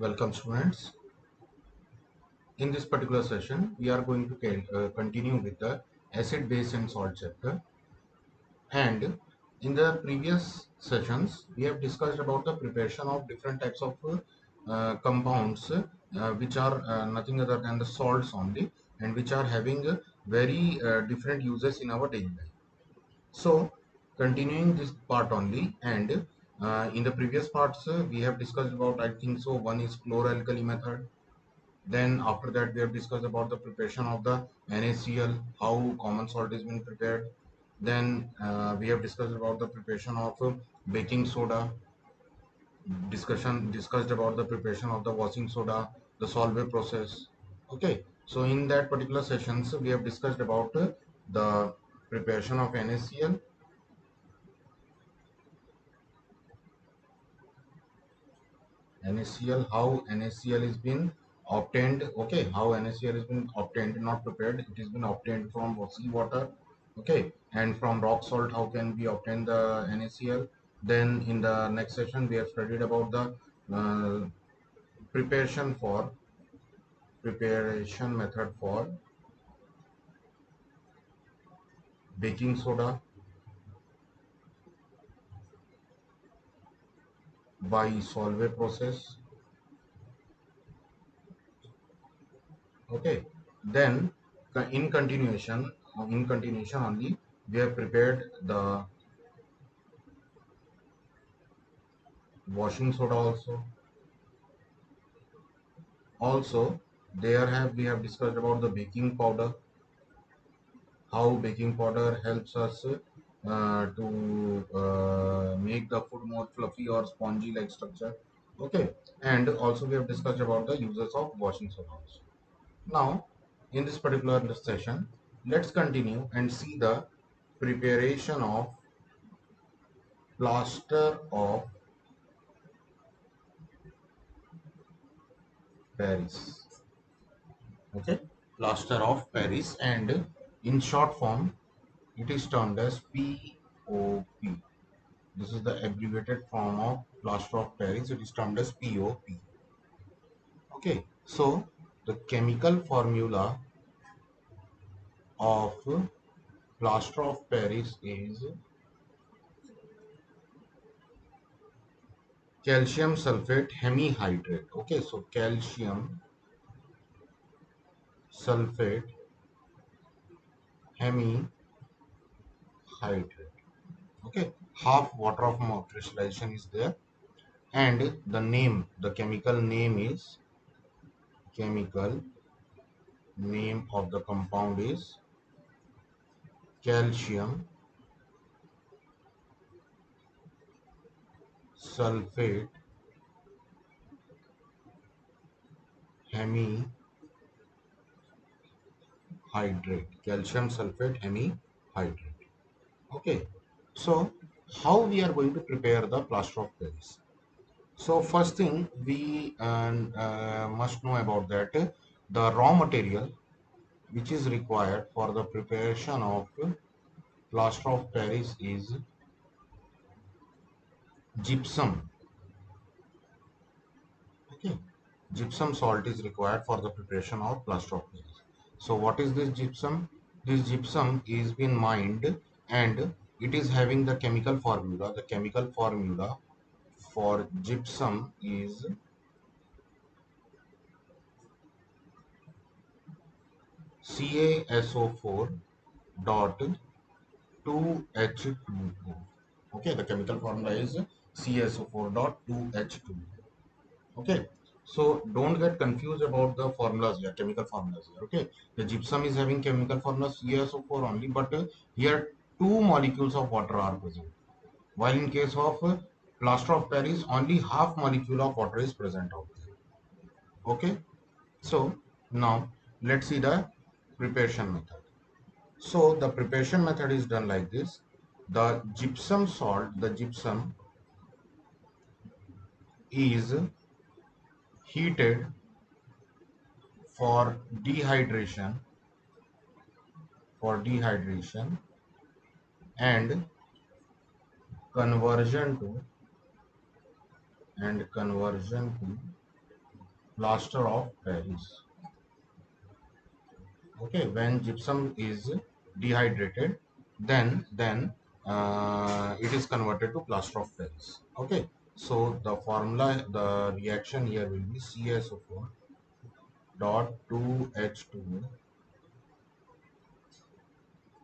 Welcome students. In this particular session, we are going to continue with the acid, base and salt chapter. And in the previous sessions, we have discussed about the preparation of different types of compounds which are nothing other than the salts only, and which are having very different uses in our daily life. So continuing this part only, and in the previous parts we have discussed about, I think so, one is chloralkali method. Then after that we have discussed about the preparation of the NaCl, how common salt has been prepared. Then we have discussed about the preparation of baking soda, discussed about the preparation of the washing soda, the Solvay process. Okay, so in that particular sessions we have discussed about the preparation of NaCl, how NaCl is been obtained. Okay, how NaCl has been obtained, not prepared, it has been obtained from seawater. Okay, and from rock salt, how can we obtain the NaCl. Then in the next session we have studied about the uh, preparation for preparation method for baking soda by Solvay process. Okay, then in continuation only, we have prepared the washing soda also. Also, we have discussed about the baking powder, how baking powder helps us to make the food more fluffy or spongy like structure. Okay, and also we have discussed about the uses of washing soda also. Now, in this particular session, let's continue and see the preparation of plaster of Paris. Okay, plaster of Paris, and in short form it is termed as POP. This is the abbreviated form of plaster of Paris. It is termed as POP. Okay, so the chemical formula of plaster of Paris is calcium sulfate hemihydrate. Okay, so calcium sulfate hemihydrate. Okay, half water of more crystallization is there, and the chemical name of the compound is calcium sulfate hemihydrate. Calcium sulfate hemihydrate. Okay, so how we are going to prepare the plaster of Paris? So first thing we must know about that, the raw material which is required for the preparation of plaster of Paris is gypsum. Okay, gypsum salt is required for the preparation of plaster of Paris. So what is this gypsum? This gypsum is been mined, and it is having the chemical formula. The chemical formula for gypsum is CaSO4 dot 2H2O. Okay, the chemical formula is CaSO4 dot 2H2O. Okay, so don't get confused about the formulas here, chemical formulas here. Okay, the gypsum is having chemical formula CaSO4 only, but here two molecules of water are present, while in case of plaster of Paris only half molecule of water is present out there. Okay, so now let's see the preparation method. So the preparation method is done like this. The gypsum is heated for dehydration, for dehydration, and conversion to conversion to plaster of Paris. Okay, when gypsum is dehydrated, then it is converted to plaster of Paris. Okay, so the formula, the reaction here will be CaSO4 dot 2H2O.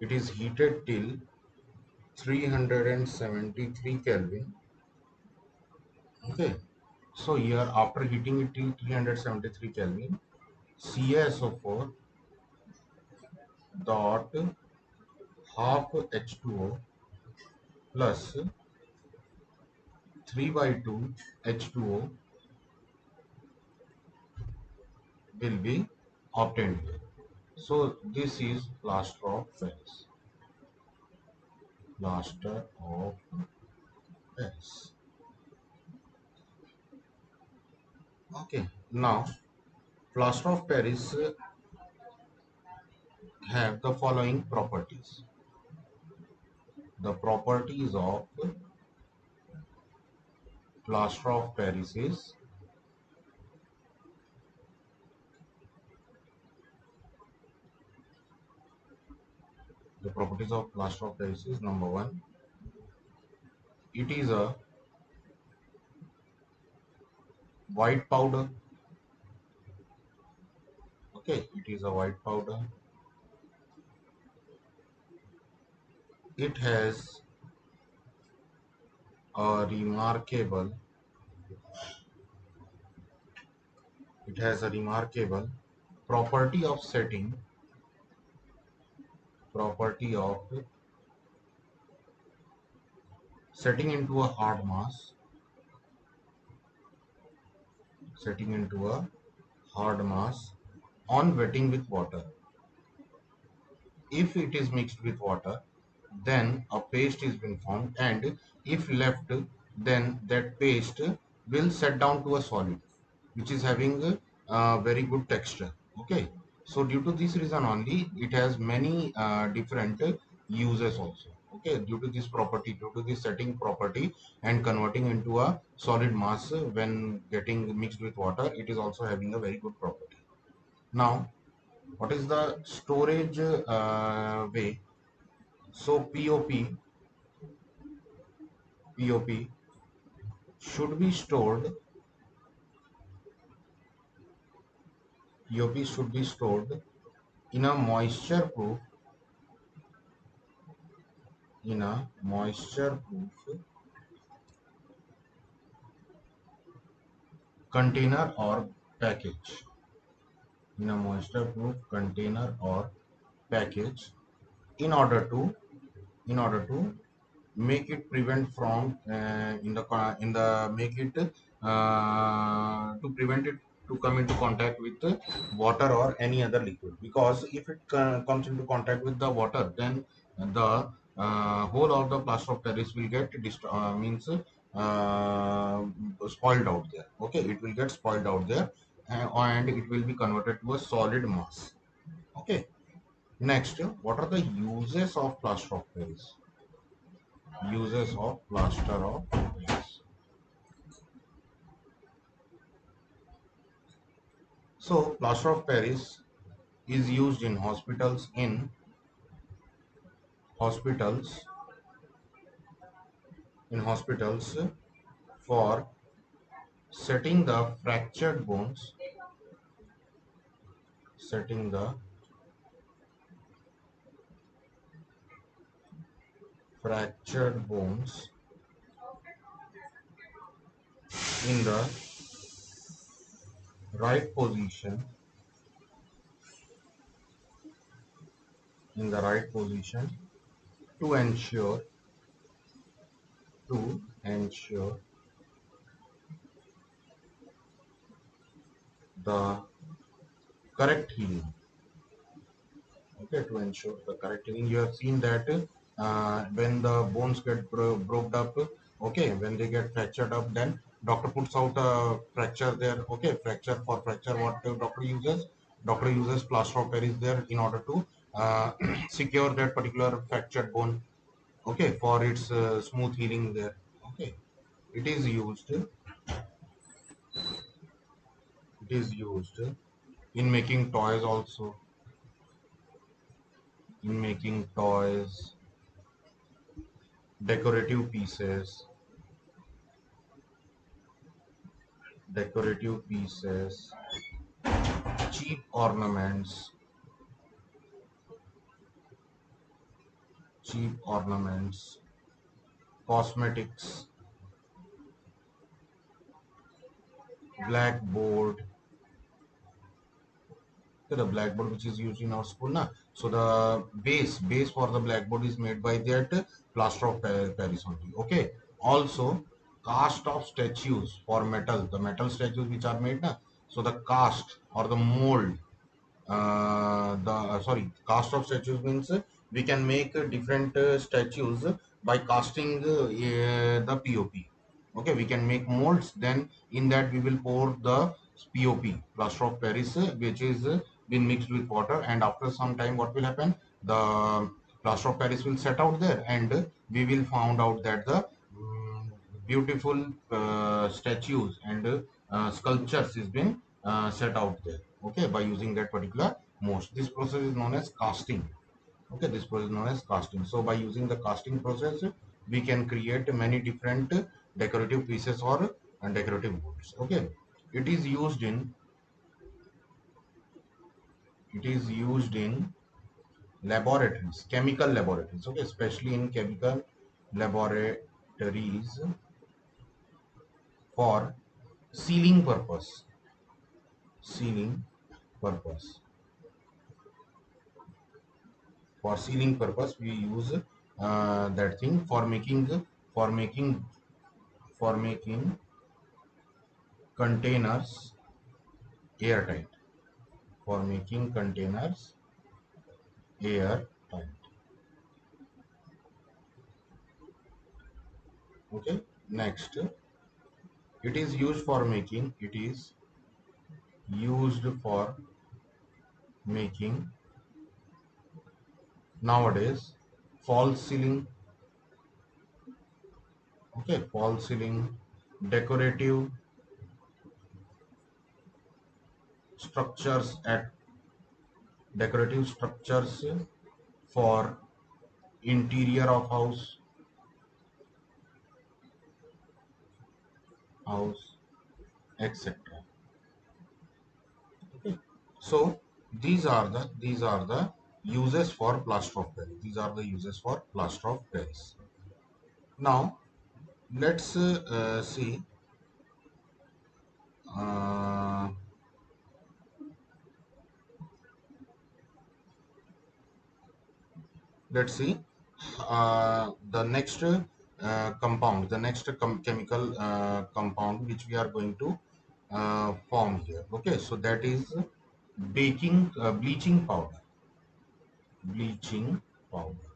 It is heated till 373 Kelvin. Okay, so here after heating it till 373 Kelvin, CaSO4 dot half H2O plus 3 by 2 H2O will be obtained here. So this is plaster of Paris. Plaster of Paris. Okay, now plaster of Paris have the following properties. The properties of plaster of Paris is number one, it is a white powder. Okay, it is a white powder. It has a remarkable property of setting into a hard mass, on wetting with water. If it is mixed with water, then a paste is been formed, and if left, then that paste will set down to a solid which is having a very good texture. Okay, so due to this reason only, it has many different uses also. Okay, due to this property, due to this setting property and converting into a solid mass when getting mixed with water, it is also having a very good property. Now, what is the storage way? So POP should be stored. POP should be stored in a moisture proof container or package. In a moisture proof container or package, in order to make it prevent from in the make it to prevent it to come into contact with the water or any other liquid, because if it comes into contact with the water, then the whole of the plaster of Paris will get means spoiled out there. Okay, it will get spoiled out there, and it will be converted to a solid mass. Okay, next, what are the uses of plaster of Paris? Uses of plaster of Paris. So plaster of Paris is used in hospitals hospitals for setting the setting the fractured bones in the right position to ensure the correct healing. Okay, to ensure the correct healing, you have seen that when the bones get broke up, okay, when they get fractured up, then doctor puts out a fracture there. Okay, fracture, what the doctor uses plaster of Paris there in order to secure that particular fractured bone. Okay, for its smooth healing there. Okay, it is used It is used in making toys also. In making toys, decorative pieces, decorative pieces, cheap ornaments, cheap ornaments, cosmetics, blackboard. Okay, the blackboard which is used in our school na. So the base for the blackboard is made by that plaster of Paris only. Okay. Also cast of statues for metal. The metal statues which are made na. So the cast or the mold the sorry cast of statues means we can make different statues by casting the pop. Okay, we can make molds, then in that we will pour the pop, plaster of paris, which is been mixed with water, and after some time what will happen, the plaster of paris will set out there, and we will found out that the beautiful statues and sculptures is been set out there, okay, by using that particular mold. This process is known as casting. Okay, this process is known as casting. So by using the casting process we can create many different decorative pieces or decorative molds. Okay, it is used in, it is used in laboratories, chemical laboratories. Okay, especially in chemical laboratories for sealing purpose, sealing purpose. For sealing purpose we use that thing for making, for making for making containers airtight, for making containers airtight. Okay, next, it is used for making, it is used for making nowadays false ceiling. Okay, false ceiling, decorative structures at, decorative structures for interior of house, etc. Okay. So these are the uses for plaster of paris. These are the uses for plaster of paris. Now let's see, uh, let's see the next compound, the next chemical compound which we are going to form here. Okay, so that is baking bleaching powder, bleaching powder,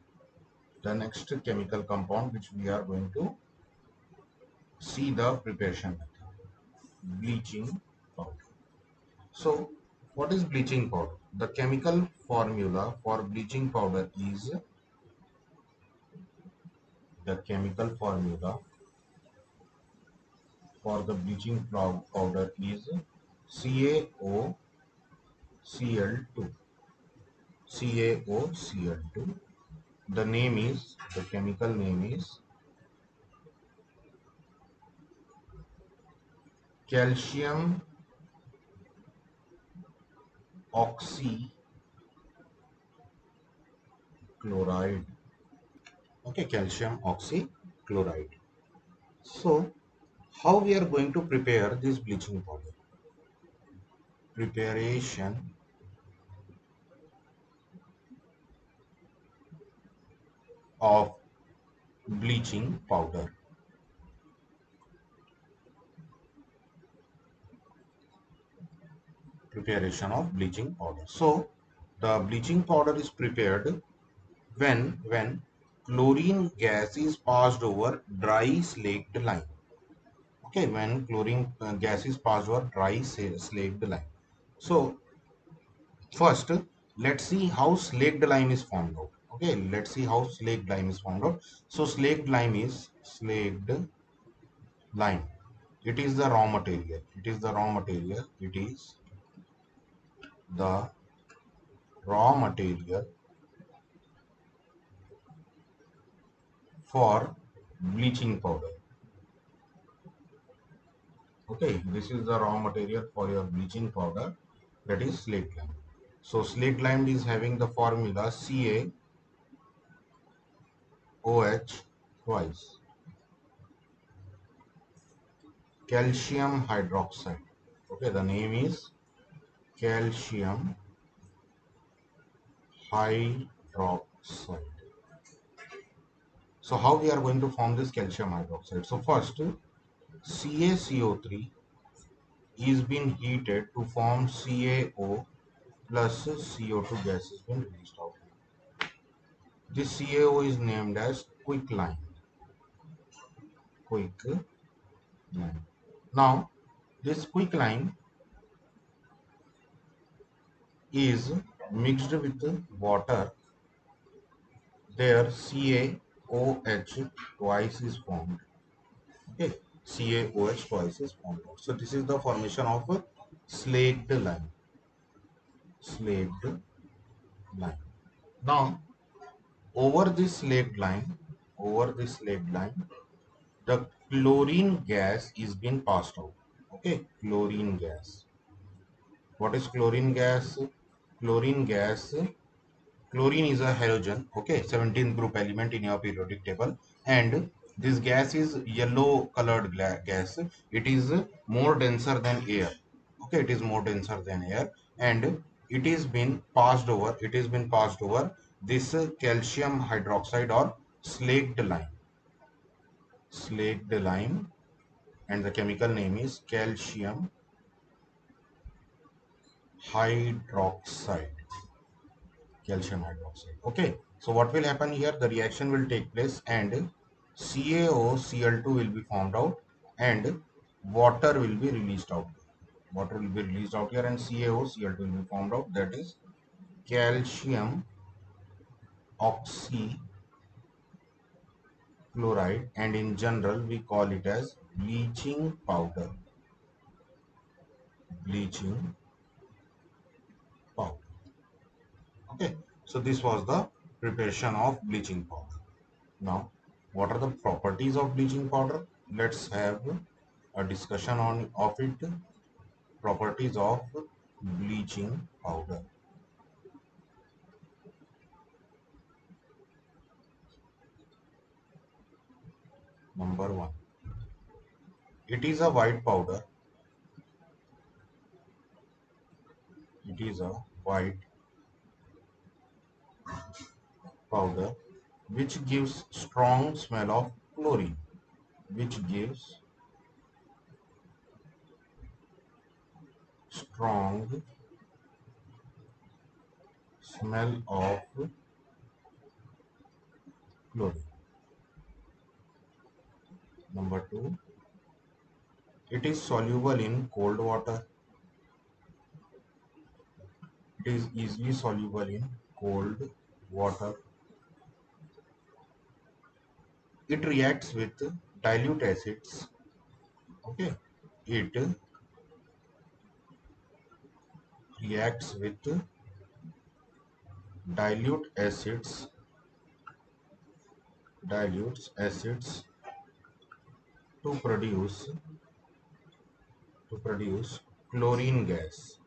the next chemical compound which we are going to see the preparation method, bleaching powder. So what is bleaching powder? The chemical formula for bleaching powder is, the chemical formula for the bleaching powder is CaOCl2, CaOCl2. The name is, the chemical name is calcium oxychloride. Okay, calcium oxychloride. So how we are going to prepare this bleaching powder? Preparation of bleaching powder. Preparation of bleaching powder. So the bleaching powder is prepared when chlorine gas is passed over dry slaked lime. Okay, when chlorine gas is passed over dry slaked lime. So first let's see how slaked lime is formed out. Okay, let's see how slaked lime is formed out. So slaked lime it is the raw material. It is the raw material. It is the raw material for bleaching powder. Okay, this is the raw material for your bleaching powder, that is slate lime. So slate lime is having the formula CaOH twice, calcium hydroxide. Okay, the name is calcium hydroxide. So how we are going to form this calcium hydroxide? So first, CaCO3 is being heated to form CaO plus CO2 gas has been released out. This CaO is named as quicklime. Quicklime. Now, this quicklime is mixed with water. There CaOH twice is formed. Okay, CaOH twice is formed. So this is the formation of slaked lime. Slaked lime. Now, over this slaked lime, the chlorine gas is being passed out. Okay, chlorine gas. What is chlorine gas? Chlorine gas, chlorine is a halogen, okay, 17th group element in your periodic table, and this gas is yellow colored gas. It is more denser than air. Okay, it is more denser than air, and it is been passed over. It has been passed over this calcium hydroxide or slaked lime. Slaked lime, and the chemical name is calcium hydroxide. Calcium hydroxide. Okay, so what will happen here? The reaction will take place and CaOCl2 will be formed out and water will be released out. Water will be released out here and CaOCl2 will be formed out. That is calcium oxychloride, and in general we call it as bleaching powder. Bleaching powder. Okay, so this was the preparation of bleaching powder. Now, what are the properties of bleaching powder? Let's have a discussion on of it. Properties of bleaching powder. Number one, it is a white powder. It is a white powder which gives strong smell of chlorine. Which gives strong smell of chlorine. Number two, it is soluble in cold water. It is easily soluble in cold water. It reacts with dilute acids. Okay, it reacts with dilute acids, dilutes acids to produce chlorine gas,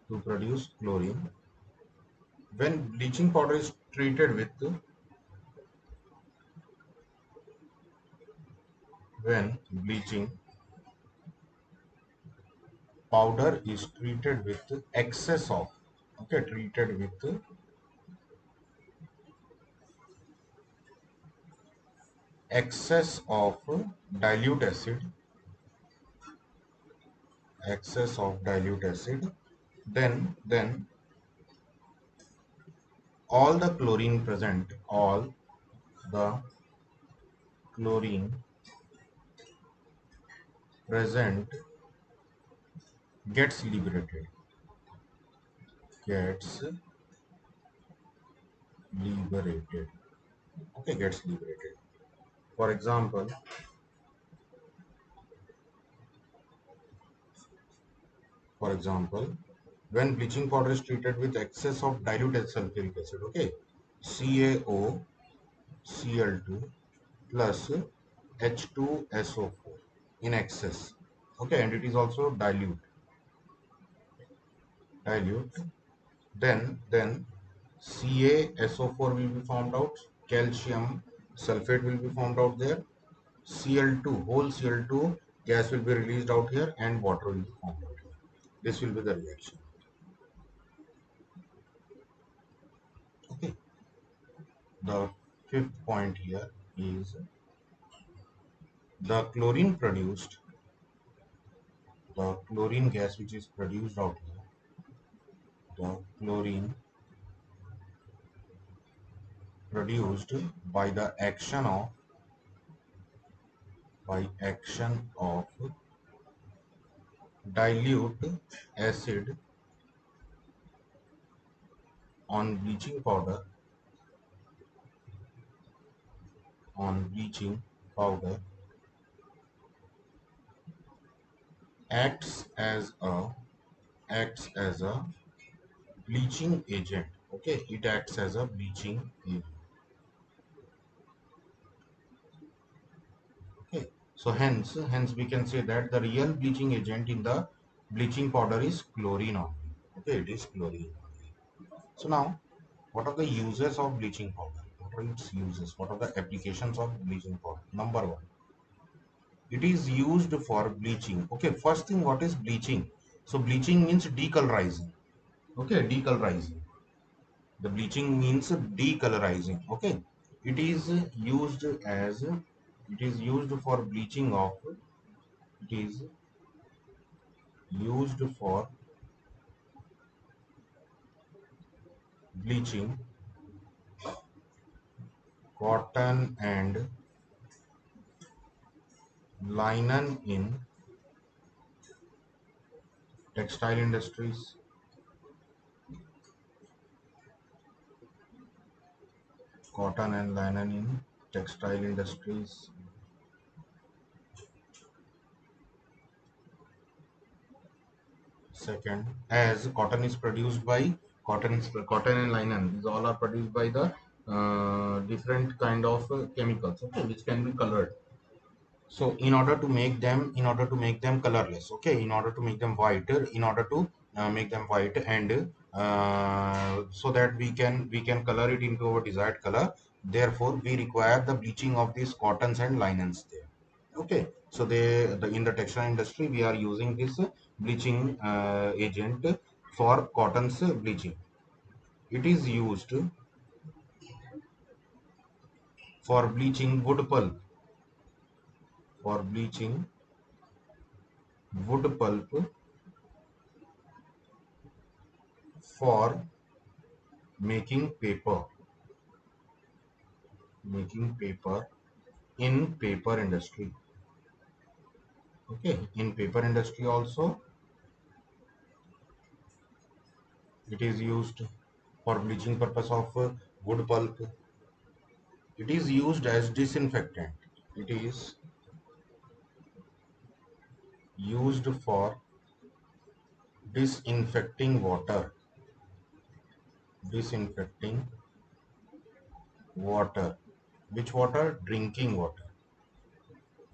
to produce chlorine. When bleaching powder is treated with, when bleaching powder is treated with excess of, okay, treated with excess of dilute acid, excess of dilute acid, then all the chlorine present, all the chlorine present gets liberated, gets liberated. Okay, gets liberated. For example, For example, when bleaching powder is treated with excess of diluted sulfuric acid, okay, CaOCl2 plus H2SO4 in excess, okay, and it is also dilute, then CaSO4 will be formed out, calcium sulfate will be formed out there, Cl2, whole Cl2 gas will be released out here, and water will be formed out here. This will be the reaction. Okay. The fifth point here is the chlorine gas which is produced out here, the chlorine produced by the action of dilute acid on bleaching powder acts as a bleaching agent. Okay, it acts as a bleaching agent. Okay, so hence we can say that the real bleaching agent in the bleaching powder is chlorine only. Okay, it is chlorine. So now, what are the uses of bleaching powder? What are its uses? What are the applications of bleaching powder? Number one, it is used for bleaching. Okay, first thing, what is bleaching? So bleaching means decolorizing. Okay, decolorizing. The bleaching means decolorizing. Okay, it is used as it is used for bleaching of it is used for bleaching cotton and linen in textile industries, cotton and linen in textile industries. Second, as cotton is produced by cotton and linen, these all are produced by the different kind of chemicals, okay, which can be colored. So in order to make them colorless, okay, in order to make them white, and so that we can color it into our desired color. Therefore, we require the bleaching of these cottons and linens there. Okay, so in the textile industry we are using this bleaching agent for cotton's bleaching. It is used for bleaching wood pulp, for bleaching wood pulp for making paper, making paper in paper industry. Okay, in paper industry also it is used for bleaching purpose of wood pulp. It is used as disinfectant. It is used for disinfecting water, disinfecting water. Which water? Drinking water.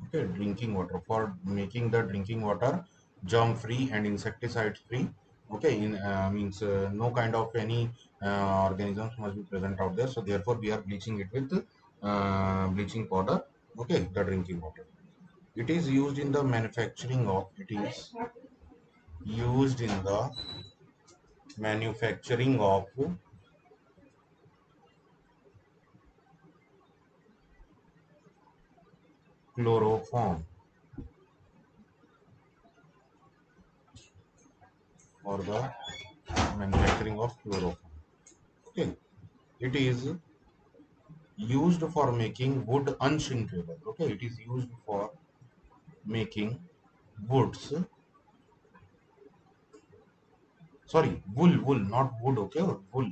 Okay, drinking water, for making the drinking water germ free and insecticide free. Okay, in means no kind of any organisms must be present out there, so therefore we are bleaching it with bleaching powder. Okay, the drinking water. It is used in the manufacturing of it is used in the manufacturing of chloroform, or the manufacturing of chloroform. Okay, it is used for making wood unshrinkable. Okay, it is used for making woods, sorry, wool, not wood. Okay, wool.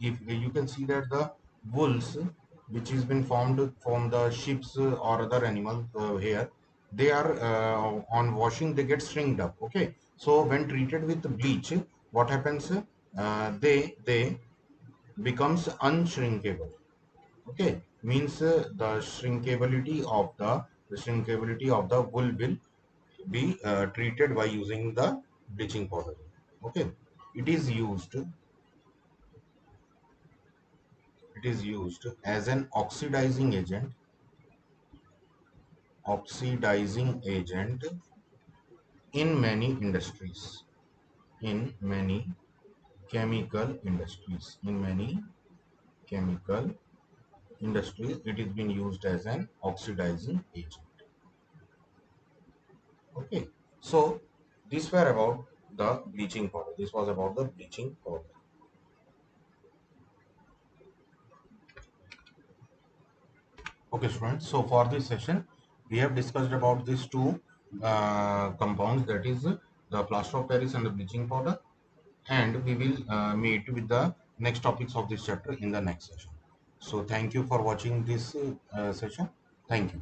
If you can see that the wools which has been formed from the ships or other animals here, they are on washing, they get shrinked up. Okay, so when treated with bleach, what happens? They becomes unshrinkable. Okay, means the shrinkability of the wool will be treated by using the bleaching powder. Okay, it is used as an oxidizing agent in many industries, in many chemical industries it is being used as an oxidizing agent. Okay, so these were about the bleaching powder. This was about the bleaching powder. Okay, students. So for this session, we have discussed about these two compounds, that is the plaster of Paris and the bleaching powder, and we will meet with the next topics of this chapter in the next session. So thank you for watching this session. Thank you.